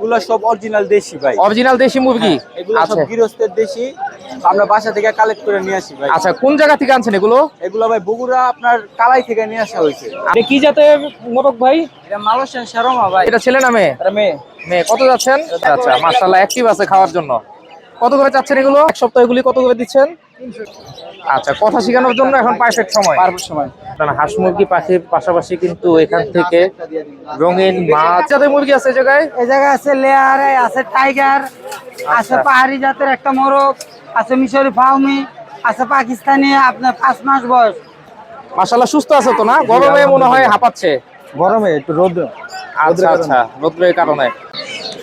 এগুলা সব অরিজিনাল দেশি ভাই। অরিজিনাল দেশি মুরগি? এগুলা সব গৃহস্থের দেশি, আমরা বাসা থেকে কালেক্ট করে নিয়ে আসি ভাই। আচ্ছা, কোন জায়গা থেকে আনছেন এগুলো? এগুলা ভাই বগুড়া আপনার কালাই থেকে নিয়ে আসা হয়েছে। আপনি কি জাতের মোরগ ভাই? এটা মালয়েশিয়ান শারমা ভাই। এটা ছেলে না মেয়ে? এটা মেয়ে। মেয়ে। কত যাচ্ছেন? আচ্ছা, মাশাআল্লাহ অ্যাক্টিভ আছে খাওয়ার জন্য। কত করে চাচ্ছেন এগুলো? এক সপ্তাহ এগুলি কত করে দিচ্ছেন? আচ্ছা, কথা শেখানোর জন্য এখন পারফেক্ট সময়। পারফেক্ট সময়। কারণ হাঁস মুরগি পাখির পাশাপাশি কিন্তু এখান থেকে রঙিন মাছ জাতের মুরগি আছে এই জায়গায়। এই জায়গায় আছে লেয়ার, আছে টাইগার, আছে পাহাড়ি জাতের একটা মোরগ, আছে মিশরি ফাউমি, আছে পাকিস্তানি আপনার 5 মাস বয়স। মাশাআল্লাহ সুস্থ আছে তো না? গরমে মনে হয় হাঁপাচ্ছে। গরমে একটু রোদ। আচ্ছা আচ্ছা, রোদ্রের কারণে।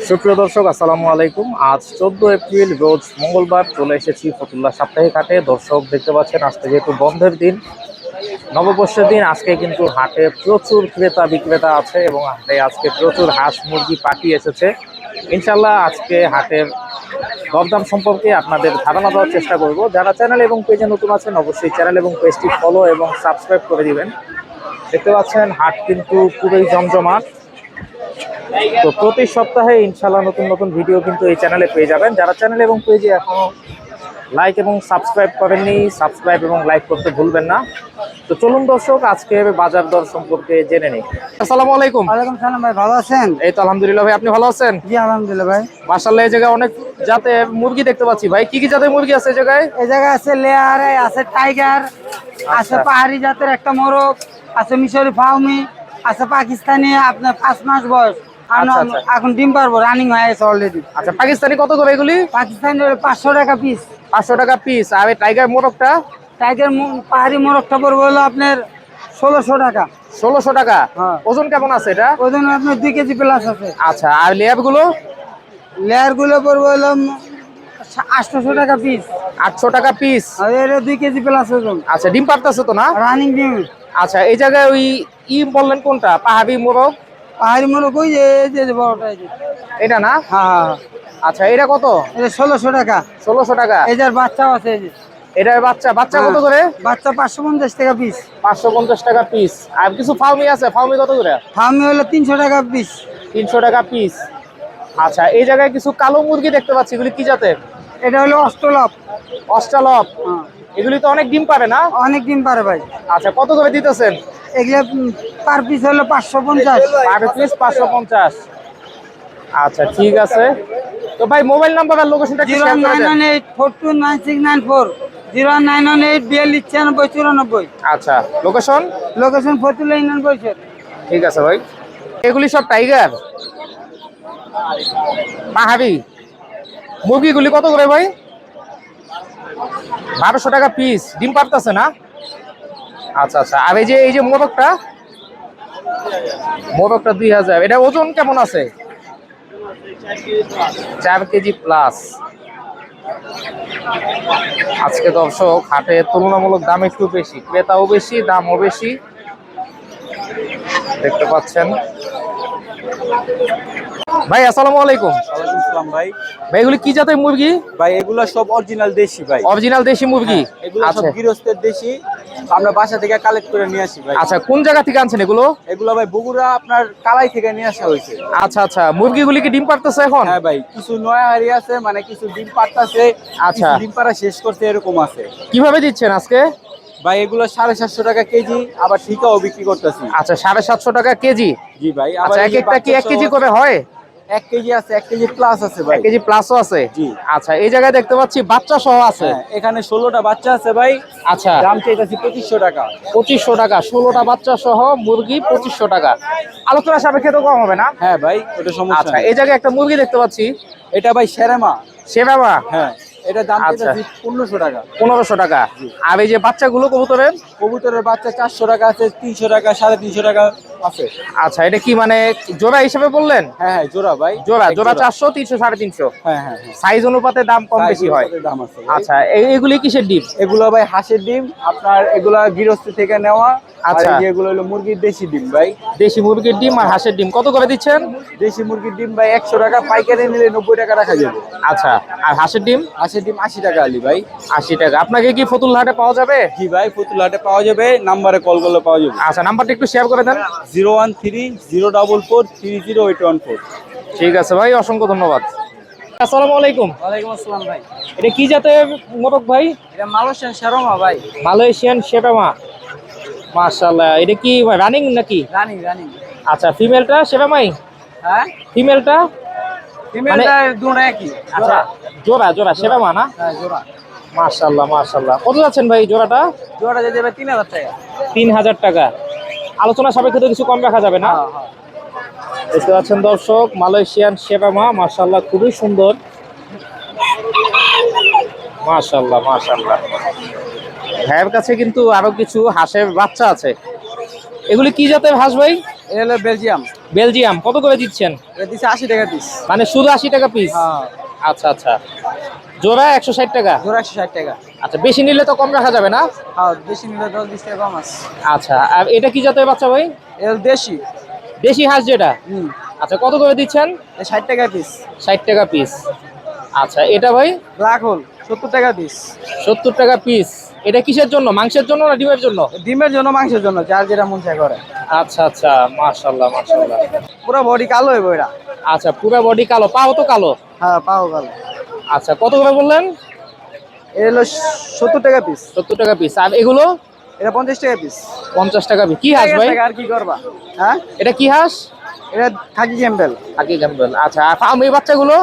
সুপ্রিয় দর্শক, আসসালামু আলাইকুম। আজ 14 এপ্রিল রোজ মঙ্গলবার চলে এসেছি ফতুল্লা সাপ্তাহিক হাটে। দর্শক দেখতে পাচ্ছেন আজকে যেহেতু বন্ধের দিন, নববর্ষের দিন, আজকে কিন্তু হাটে প্রচুর ক্রেতা বিক্রেতা আছে এবং হাটে আজকে প্রচুর হাঁস মুরগি পাখি এসেছে। ইনশাল্লাহ আজকে হাটের দরদাম সম্পর্কে আপনাদের ধারণা দেওয়ার চেষ্টা করব। যারা চ্যানেল এবং পেজে নতুন আছেন অবশ্যই চ্যানেল এবং পেজটি ফলো এবং সাবস্ক্রাইব করে দিবেন। দেখতে পাচ্ছেন হাট কিন্তু খুবই জমজমাট। তো প্রতি সপ্তাহে ইনশাল্লাহ নতুন নতুন ভিডিও কিন্তু এই চ্যানেলে পেয়ে যাবেন। যারা চ্যানেল এবং পেজে এখনো লাইক এবং সাবস্ক্রাইব করেননি, সাবস্ক্রাইব এবং লাইক করতে ভুলবেন না। তো চলুন দর্শক আজকে বাজার দর সম্পর্কে জেনে নিই। আসসালামু আলাইকুম। ওয়ালাইকুম সালাম ভাই, ভালো আছেন? এই তো আলহামদুলিল্লাহ ভাই, আপনি ভালো আছেন? জি আলহামদুলিল্লাহ ভাই। মাশাআল্লাহ, এই জায়গায় অনেক জাতের মুরগি দেখতে পাচ্ছি ভাই। কি কি জাতের মুরগি আছে এই জায়গায়? এই জায়গায় আছে লেয়ার, আছে টাইগার, আছে পাহাড়ি জাতের একটা মোরগ, আছে মিশরি ফাউমি, আছে পাকিস্তানি আপনার 5 মাস বয়স। আচ্ছা, আচ্ছা। এখন ডিম পারবো, রানিং হয়ে গেছে অলরেডি। আচ্ছা, পাকিস্তানি কত করে এগুলি? পাকিস্তানি 500 টাকা পিস। 500 টাকা পিস। আর এই টাইগার মোরগটা? টাইগার পাহাড়ি মোরগটা পড়বো হলো আপনার 1600 টাকা। 1600 টাকা। হ্যাঁ। ওজন কেমন আছে এটা? ওজন আপনার 2 কেজি প্লাস আছে। আচ্ছা, আর লেয়ার গুলো? লেয়ার গুলো পড়বো হলো 800 টাকা পিস। 800 টাকা পিস। আর এর 2 কেজি প্লাস ওজন। আচ্ছা, ডিম পারতেছে তো না? রানিং ডিম। আচ্ছা, এই জায়গায় ওই বললেন কোনটা? পাহাড়ি মোরগ? পাহাড়ি মোরগ ওই যে বড়টা এই যে। এটা না? হ্যাঁ। আচ্ছা, এটা কত? এটা 1600 টাকা। 1600 টাকা। এই যার বাচ্চাও আছে এই যে। এটার বাচ্চা কত করে? বাচ্চা 550 টাকা পিস। 550 টাকা পিস। আর কিছু ফার্মি আছে, ফার্মি কত করে? ফার্মি হলো 300 টাকা পিস। 300 টাকা পিস। আচ্ছা, এই জায়গায় কিছু কালো মুরগি দেখতে পাচ্ছি, এগুলি কি জাতের? এটা হলো অস্ট্রলপ। অস্ট্রালপ। হ্যাঁ। এগুলি তো অনেক ডিম পারে না? অনেক ডিম পারে ভাই। আচ্ছা, কত করে দিতেছেন? এগুলা পার পিস হলো 550। Per piece 550। আচ্ছা, ঠিক আছে। তো ভাই মোবাইল নাম্বার আর লোকেশনটা কি শেয়ার করে দেন? 09184299694 091849694। আচ্ছা, লোকেশন? লোকেশন ফতুল্লা ইউনিয়ন পরিষদ। ঠিক আছে ভাই। এগুলি সব টাইগার পাহাড়ি মুরগিগুলি কত করে ভাই? 1200 টাকা পিস। ডিম পারতেছে না? আচ্ছা আচ্ছা। আর এই যে মোরগটা 2000। এটা ওজন কেমন আছে? 4 কেজি প্লাস। আজকে দর্শক হাটে তুলনামূলক দাম একটু বেশি, ক্রেতাও বেশি, দামও বেশি দেখতে পাচ্ছেন। ভাই আসসালামু আলাইকুম। ওয়ালাইকুম আসসালাম ভাই। ভাই এগুলি কি জাতের মুরগি? ভাই এগুলা সব অরিজিনাল দেশি ভাই। অরিজিনাল দেশি মুরগি? এগুলা সব আচ্ছা গৃহস্থের দেশি, আমরা বাসা থেকে কালেক্ট করে নিয়ে আসি ভাই। আচ্ছা, কোন জায়গা থেকে আনছেন এগুলো? এগুলা ভাই বগুড়া আপনার কালাই থেকে নিয়ে আসা হয়েছে। আচ্ছা আচ্ছা, মুরগিগুলি কি ডিম পারতেছে এখন? হ্যাঁ ভাই, কিছু নয়া হারি আছে, মানে কিছু ডিম পারতাছে, আচ্ছা। কিছু ডিম পাড়া শেষ করতে এরকম আছে। কিভাবে দিচ্ছেন আজকে? ভাই এগুলো 750 টাকা কেজি, আবার ঠিকাও বিক্রি করতেছি। আচ্ছা, 750 টাকা কেজি। জি ভাই। আচ্ছা, এক একটা কি 1 কেজি করে হয়? 1 কেজি আছে, 1 কেজি প্লাস আছে ভাই। 1 কেজি প্লাসও আছে? জি। আচ্ছা, এই জায়গায় দেখতে পাচ্ছি বাচ্চা সহ আছে। হ্যাঁ, এখানে 16টা বাচ্চা আছে ভাই। আচ্ছা, দাম চাইতেছি 2500 টাকা। 2500 টাকা। 16টা বাচ্চা সহ মুরগি 2500 টাকা। আলোচনা সাপেক্ষে তো কম হবে না? হ্যাঁ ভাই, ওটা সমস্যা আচ্ছা, নেই। এই জায়গায় একটা মুরগি দেখতে পাচ্ছি, এটা ভাই সেরেমা। সেবাবা। হ্যাঁ, এটা দাম আচ্ছা। চাইতেছি 1500 টাকা। 1500 টাকা। আর এই যে বাচ্চাগুলো কবুতরের? কবুতরের বাচ্চা 400 টাকা আছে, 300 টাকা, 350 টাকা আছে। আচ্ছা, এটা কি মানে জোড়া হিসেবে বললেন? হ্যাঁ হ্যাঁ, জোড়া ভাই। জোড়া এক জোড়া 400, 300, 350। হ্যাঁ হ্যাঁ হ্যাঁ। সাইজ অনুপাতে দাম কম বেশি হয়। সাইজ দাম আছে ভাই। আচ্ছা, এগুলি কিসের ডিম? এগুলো ভাই হাঁসের ডিম, আপনার এগুলা গৃহস্থ থেকে নেওয়া। আচ্ছা। আর এগুলো হলো মুরগির দেশি ডিম ভাই। দেশি মুরগির ডিম আর হাঁসের ডিম কত করে দিচ্ছেন? দেশি মুরগির ডিম ভাই 100 টাকা, পাইকারি নিলে 90 টাকা রাখা যাবে। আচ্ছা, আর হাঁসের ডিম? হাঁসের ডিম 80 টাকা আলি ভাই। 80 টাকা। আপনাকে কি ফতুল্লাহাটে পাওয়া যাবে? জি ভাই, ফতুল্লাহাটে পাওয়া যাবে, নাম্বারে কল করলে পাওয়া যাবে। আচ্ছা, নাম্বারটা একটু শেয়ার করে দেন। 013-044-30814। ঠিক আছে ভাই, অসংখ্য ধন্যবাদ। আসসালামু আলাইকুম। ওয়ালাইকুম আসসালাম ভাই। এটা কি জাতের মোরগ ভাই? এটা মালয়েশিয়ান শেরমা ভাই। মালয়েশিয়ান শেপামা, মাশাআল্লাহ। এটা কি রানিং নাকি? Running running. আচ্ছা, ফিমেলটা শেপামাই? হ্যাঁ, ফিমেলটা ফিমেলটা দুটো একই। আচ্ছা, জোড়া জোড়া শেপামা না? হ্যাঁ জোড়া। মাশাআল্লাহ মাশাআল্লাহ। কত যাচ্ছেন ভাই জোড়াটা? জোড়াটা যেতে হবে 3000 টাকা। 3000 টাকা। আলোচনা সাপেক্ষে তো কিছু কম রাখা যাবে না? হ্যাঁ হ্যাঁ। দেখতে পাচ্ছেন দর্শক, মালয়েশিয়ান শেপামা, মাশাআল্লাহ খুবই সুন্দর। মাশাআল্লাহ মাশাআল্লাহ। ভাইয়ের কাছে কিন্তু আরো কিছু হাঁসের বাচ্চা আছে। এগুলি কি জাতের হাঁস ভাই? এটা হলো বেলজিয়াম। বেলজিয়াম। কত করে দিচ্ছেন? এটা দিচ্ছে 80 টাকা পিস। মানে শুধু 80 টাকা পিস? হ্যাঁ। আচ্ছা আচ্ছা। জোড়া 160 টাকা? জোড়া 160 টাকা। আচ্ছা, বেশি নিলে তো কম রাখা যাবে না? হ্যাঁ, বেশি নিলে 10-20 টাকা কম আছে। আচ্ছা, আর এটা কি জাতের বাচ্চা ভাই? এটা হলো দেশি। দেশি হাঁস যেটা? হুম। আচ্ছা, কত করে দিচ্ছেন? এটা 60 টাকা পিস। 60 টাকা পিস। আচ্ছা, এটা ভাই? ব্ল্যাক হোল 70 টাকা পিস। 70 টাকা পিস। এটা কিসের জন্য, মাংসের জন্য না ডিমের জন্য? ডিমের জন্য, মাংসের জন্য, যার যেটা মন চায় করে। আচ্ছা আচ্ছা, মাশাআল্লাহ মাশাআল্লাহ। পুরো বডি কালো হইব এটা। আচ্ছা, পুরো বডি কালো, পাও তো কালো? হ্যাঁ, পাও কালো। আচ্ছা, কত করে বললেন? এটা হলো 70 টাকা পিস। 70 টাকা পিস। আর এগুলো? এটা 50 টাকা পিস। 50 টাকা পিস। কি হাঁস ভাই? আর কি করবা? হ্যাঁ, এটা কি হাঁস? এটা খাকি ক্যাম্বেল। হাকি ক্যাম্বেল। আচ্ছা, আর ফার্মি বাচ্চাগুলো?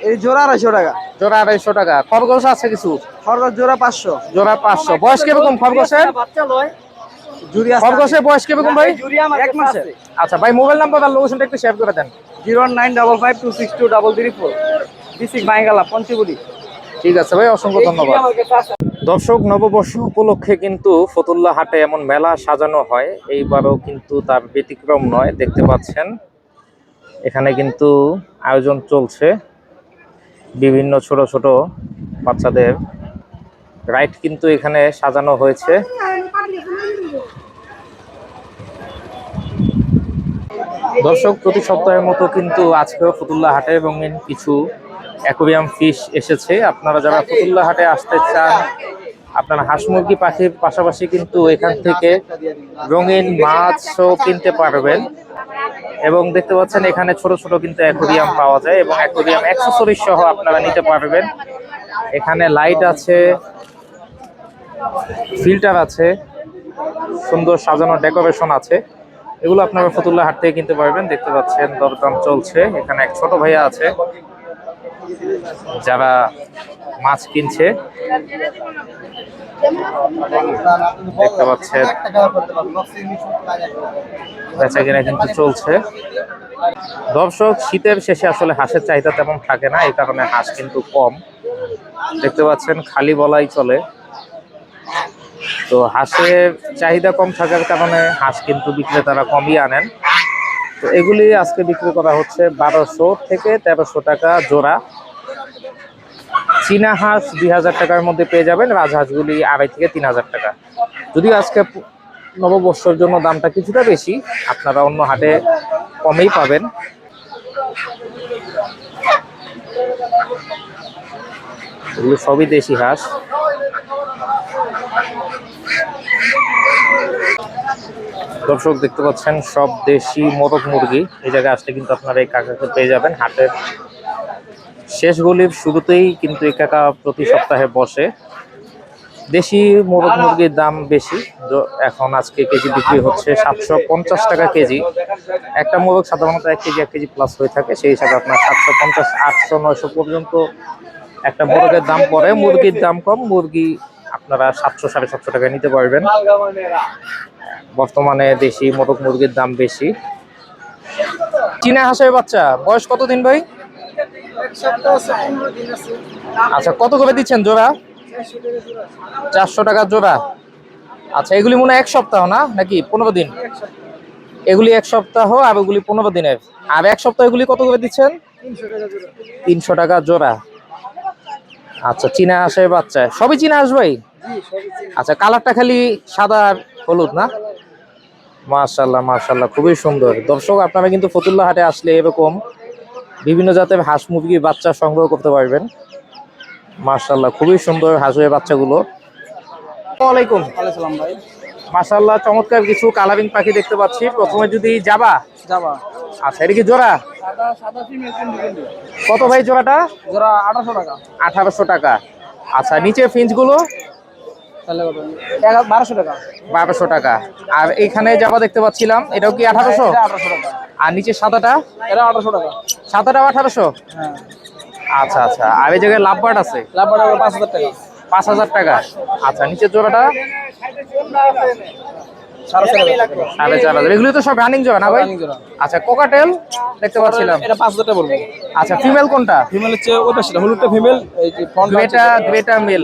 এই জোড়া 250 টাকা। জোড়া 250 টাকা। খরগোশ আছে কিছু? খরগোশ জোড়া 500। জোড়া 500। বয়স কিরকম খরগোশের? বাচ্চা লয়। জুরি আছে। খরগোশের বয়স কিরকম ভাই? জুরি আমার 1 মাসে। আচ্ছা ভাই, মোবাইল নাম্বার আর লোকেশনটা একটু শেয়ার করে দেন। 09552623334। ডিস্ট্রিক্ট বাইঙ্গালা, পঞ্চবুড়ি। ঠিক আছে ভাই, অসংখ্য ধন্যবাদ। দর্শক, নববর্ষ উপলক্ষে কিন্তু ফতুল্লা হাটে এমন মেলা সাজানো হয়, এইবারও কিন্তু তার ব্যতিক্রম নয়। দেখতে পাচ্ছেন এখানে কিন্তু আয়োজন চলছে, বিভিন্ন ছোট ছোট বাচ্চাদের রাইড কিন্তু এখানে সাজানো হয়েছে। দর্শক, প্রতি সপ্তাহের মতো কিন্তু আজকেও ফতুল্লা হাটে রঙিন কিছু অ্যাকোয়ারিয়াম ফিশ এসেছে। আপনারা যারা ফতুল্লা হাটে আসতে চান, আপনারা হাঁস মুরগি পাখির পাশাপাশি কিন্তু এখান থেকে রঙিন মাছও কিনতে পারবেন। এবং দেখতে পাচ্ছেন এখানে ছোট ছোট কিন্তু অ্যাকোয়ারিয়াম পাওয়া যায় এবং অ্যাকোয়ারিয়াম অ্যাক্সেসরিজ সহ আপনারা নিতে পারবেন। এখানে লাইট আছে, ফিল্টার আছে, সুন্দর সাজানো ডেকোরেশন আছে। এগুলো আপনারা ফতুল্লা হাট থেকে কিনতে পারবেন। দেখতে পাচ্ছেন দরদাম চলছে। এখানে এক ছোট ভাইয়া আছে যারা মাছ কিনছে, দেখতে পাচ্ছেন বেচা কিনা কিন্তু চলছে। দর্শক, শীতের শেষে আসলে হাঁসের চাহিদা তেমন থাকে না, এই কারণে হাঁস কিন্তু কম। দেখতে পাচ্ছেন খালি বলাই চলে। তো হাঁসের চাহিদা কম থাকার কারণে হাঁস কিন্তু বিক্রেতারা কমই আনেন। তো এগুলি আজকে বিক্রি করা হচ্ছে 1200 থেকে 1300 টাকা জোড়া। চীনা হাঁস 2000 টাকার মধ্যে পেয়ে যাবেন, রাজহাঁসগুলি 2500 থেকে 3000 টাকা। যদিও আজকে নববর্ষের জন্য দামটা কিছুটা বেশি, আপনারা অন্য হাটে কমেই পাবেন। এগুলো সবই দেশি হাঁস। দর্শক, দেখতে পাচ্ছেন সব দেশি মোরগ মুরগি। এই জায়গায় আসলে কিন্তু আপনারা এই কাকাকে পেয়ে যাবেন। হাটের শেষ গলির শুরুতেই কিন্তু এই কাকা প্রতি সপ্তাহে বসে। দেশি মোরগ মুরগির দাম বেশি। এখন আজকে কেজি বিক্রি হচ্ছে 750 টাকা কেজি। একটা মোরগ সাধারণত 1 কেজি 1 কেজি প্লাস হয়ে থাকে, সেই হিসাবে আপনার 750, 800, 900 পর্যন্ত একটা মোরগের দাম পড়ে। মুরগির দাম কম, মুরগি আপনারা 700, 750 টাকায় নিতে পারবেন। বর্তমানে দেশি মোরগ মুরগির দাম বেশি। চীনা হাঁসের বাচ্চা বয়স কতদিন ভাই? আচ্ছা, কত করে দিচ্ছেন জোড়া? 400 টাকা জোড়া। আচ্ছা, এগুলি মনে হয় 1 সপ্তাহ না নাকি 15 দিন? এগুলি 1 সপ্তাহ আর ওগুলি 15 দিনের। আর 1 সপ্তাহ এগুলি কত করে দিচ্ছেন? 300 টাকা জোড়া। আচ্ছা, চীনা হাঁসের বাচ্চা সবই চীনা হাঁস ভাই? আচ্ছা, কালারটা খালি সাদা আর হলুদ না? মাশাআল্লাহ মাশাআল্লাহ, খুবই সুন্দর। দর্শক, আপনারা কিন্তু ফতুল্লা হাটে আসলে এরকম বিভিন্ন জাতের হাঁস মুরগির বাচ্চা সংগ্রহ করতে পারবেন। মাশাআল্লাহ, খুবই সুন্দর হাঁসের বাচ্চাগুলো। আসসালামু আলাইকুম। ওয়ালাইকুম সালাম ভাই। মাশাআল্লাহ, চমৎকার কিছু কালারিং পাখি দেখতে পাচ্ছি। প্রথমে যদি যাবা আচ্ছা, এটা কি জোড়া? কত ভাই জোড়াটা? জোড়া 1800 টাকা। 1800 টাকা। আচ্ছা, নিচে ফিঞ্চ গুলো? তাহলে কত? 1200 টাকা। 1200 টাকা। আর এইখানে যাবা দেখতে পাচ্ছিলাম, এটাও কি 1800? এটা 1800 টাকা। আর নিচে সাদাটা? এটা 1800 টাকা। সাদাটাও 1800? হ্যাঁ। আচ্ছা আচ্ছা। আর এই জায়গায় লাভবার্ড আছে? লাভবার্ড 5000 টাকা। 5000 টাকা। আচ্ছা, নিচের জোড়াটা? 4500 টাকা। 4500। এগুলো তো সব রানিং জোড়া না ভাই? রানিং জোড়া। আচ্ছা, কোকাটেল দেখতে পাচ্ছিলাম। এটা 5000 টাকা পড়বে। আচ্ছা, ফিমেল কোনটা? ফিমেল হচ্ছে ওই পাশেটা, হলুদটা ফিমেল, এই যে ফন্টটা গ্রেটা মেল।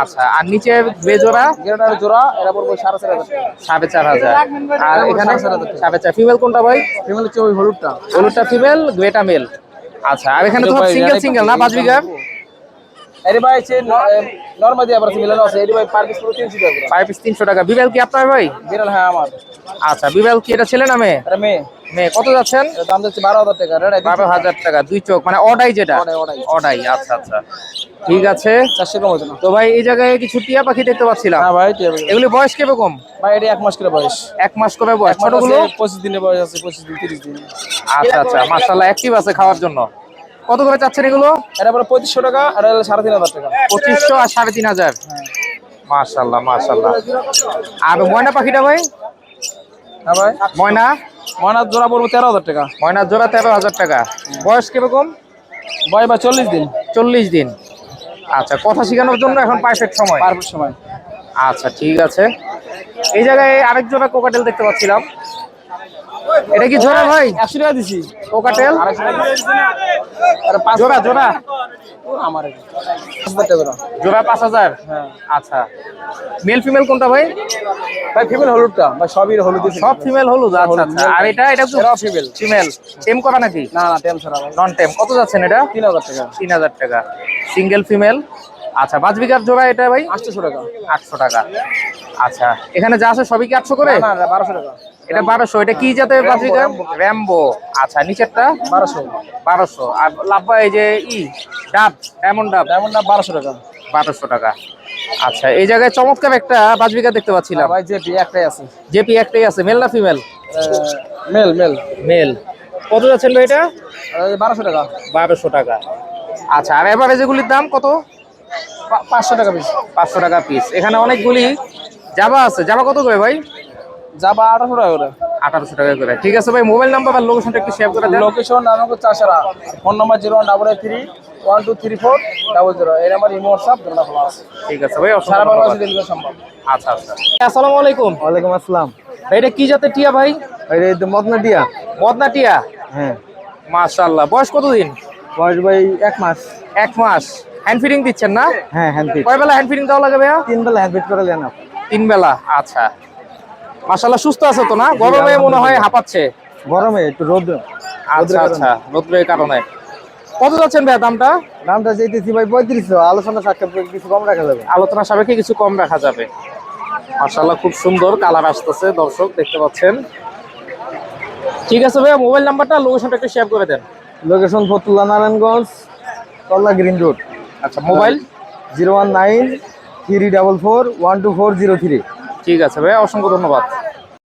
আচ্ছা, আর নিচে গ্রে জোড়া? গ্রেটার জোড়া এটা পড়বে 4500 টাকা। 4500। আর এখানে 4500। ফিমেল কোনটা ভাই? ফিমেল হচ্ছে ওই হলুদটা। হলুদটা ফিমেল, গ্রেটা মেল। আচ্ছা, আর এখানে তো সিঙ্গেল না 5 বিঘা? এরি ভাই হচ্ছে নরমাদি আবার মিলানো আছে। এরি ভাই পার পিস পুরো 300 টাকা। পার পিস 300 টাকা। বিবেল কি আপনার ভাই? বিড়াল হ্যাঁ আমার। আচ্ছা, বিবেল কি এটা ছেলে না মেয়ে? এটা মেয়ে। মেয়ে। কত যাচ্ছেন? এর দাম যাচ্ছে 12000 টাকা। রেড 12000 টাকা। দুই চোখ মানে অডাই যেটা? অডাই। অডাই। আচ্ছা আচ্ছা, ঠিক আছে। 400 কম হতো না। তো ভাই এই জায়গায় কিছু টিয়া পাখি দেখতে পাচ্ছিলাম। হ্যাঁ ভাই, ঠিক আছে। এগুলি বয়স কিরকম? ভাই এটা 1 মাস করে বয়স। 1 মাস করে বয়স। ছোটগুলো? 25 দিনের বয়স আছে, 25 দিন 30 দিন। আচ্ছা আচ্ছা, মাশাআল্লাহ অ্যাক্টিভ আছে খাওয়ার জন্য। কত করে চাচ্ছেন এগুলো? এটা পরে 2500 টাকা, আর এটা 3500 টাকা। 2500 আর 3500। হ্যাঁ। মাশাআল্লাহ মাশাআল্লাহ। আর ময়না পাখিটা ভাই? হ্যাঁ ভাই, ময়না? ময়নার জোড়া পড়বে 13000 টাকা। ময়নার জোড়া 13000 টাকা। বয়স কিরকম? ভাই ভাই 40 দিন। 40 দিন। আচ্ছা, কথা শেখানোর জন্য এখন পারফেক্ট সময়। পারফেক্ট সময়। আচ্ছা, ঠিক আছে। এই জায়গায় আরেক জোড়া কোকাটেল দেখতে পাচ্ছিলাম। এটা কি জোড়া ভাই? 100 টাকা দিছি। কোকাটেল 250 টাকা দিছি। এটা 5 জোড়া জোড়া? আমার 5000 টাকা জোড়া। জোড়া 5000। হ্যাঁ। আচ্ছা, মেল ফিমেল কোনটা ভাই? ভাই ফিমেল হলুদটা, ভাই সবই হলুদ দিছি। সব ফিমেল হলুদ। আচ্ছা আচ্ছা। আর এটা এটাও ফিমেল। ফিমেল টেম করা নাকি? না না, টেম ছাড়া ভাই। নন টেম। কত যাচ্ছেন এটা? 3000 টাকা। 3000 টাকা। Single female. আচ্ছা, 5 বিঘার জোড়া এটা ভাই? 800 টাকা। 800 টাকা। আচ্ছা, এখানে যা আছে সবই কি 800 করে? না না, 1200 টাকা। এটা 1200। এটা কি জাতের 5 বিঘা? র্যাম্বো। আচ্ছা, নিচেরটা? 1200। 1200। আর লাভবা এই যে ডাব, ডায়মন্ড ডাব? ডায়মন্ড না 1200 টাকা। 1200 টাকা। আচ্ছা, এই জায়গায় চমৎকার একটা 5 বিঘা দেখতে পাচ্ছিলাম। ভাই জেপি একটাই আছে। জেপি একটাই আছে। মেল না ফিমেল? Male male. মেল। কত যাচ্ছেন ভাই এটা? 1200 টাকা। 1200 টাকা। আচ্ছা, আর এভারেজ এগুলির দাম কত? 500 টাকা পিস। 500 টাকা পিস। এখানে অনেকগুলি জাবা আছে। জাবা কত করে ভাই? যাবা 1800 টাকা করে। 1800 টাকা করে। ঠিক আছে ভাই, মোবাইল নাম্বার আর লোকেশনটা একটু শেয়ার করে দেন। Location Narayanganj Chashara. Phone number 01831234000। এই নাম্বার ইমো হোয়াটসঅ্যাপ দুটো খোলা আছে। ঠিক আছে ভাই, সারা অসংখ্য বাংলাদেশে ধন্যবাদ। ডেলিভারি সম্ভব। আচ্ছা আচ্ছা। আসসালামু আলাইকুম। ওয়ালাইকুম আসসালাম। ভাই এটা কি জাতের টিয়া ভাই? এই তো মদনা টিয়া। মদনা টিয়া। হ্যাঁ। মাশাআল্লাহ। বয়স কতদিন? বয়স ভাই 1 মাস। 1 মাস। হ্যান্ড ফিডিং দিচ্ছেন না? হ্যাঁ, হ্যান্ড ফিট। কয় বেলা হ্যান্ড ফিডিং দেওয়া লাগে ভাইয়া? 3 বেলা হ্যান্ড ফিট করে নেন। 3 বেলা। আচ্ছা, মাশাআল্লাহ সুস্থ আছে তো না? গরমে মনে হয় হাঁপাচ্ছে। গরমে একটু রোদ। আচ্ছা আচ্ছা, রোদ্রের কারণে। কত যাচ্ছেন ভাইয়া দামটা? দামটা চাইতেছি ভাই 3500। আলোচনা সাক্ষাৎ কিছু কম রাখা যাবে। আলোচনা সাপেক্ষে কিছু কম রাখা যাবে। মাশাআল্লাহ, খুব সুন্দর কালার আসতেছে, দর্শক দেখতে পাচ্ছেন। ঠিক আছে ভাইয়া, মোবাইল নাম্বারটা লোকেশনটা একটু শেয়ার করে দেন। লোকেশন ফতুল্লা নারায়ণগঞ্জ, কল্লা গ্রিন রোড। আচ্ছা, মোবাইল? 01934412403। ঠিক আছে ভাইয়া, অসংখ্য ধন্যবাদ।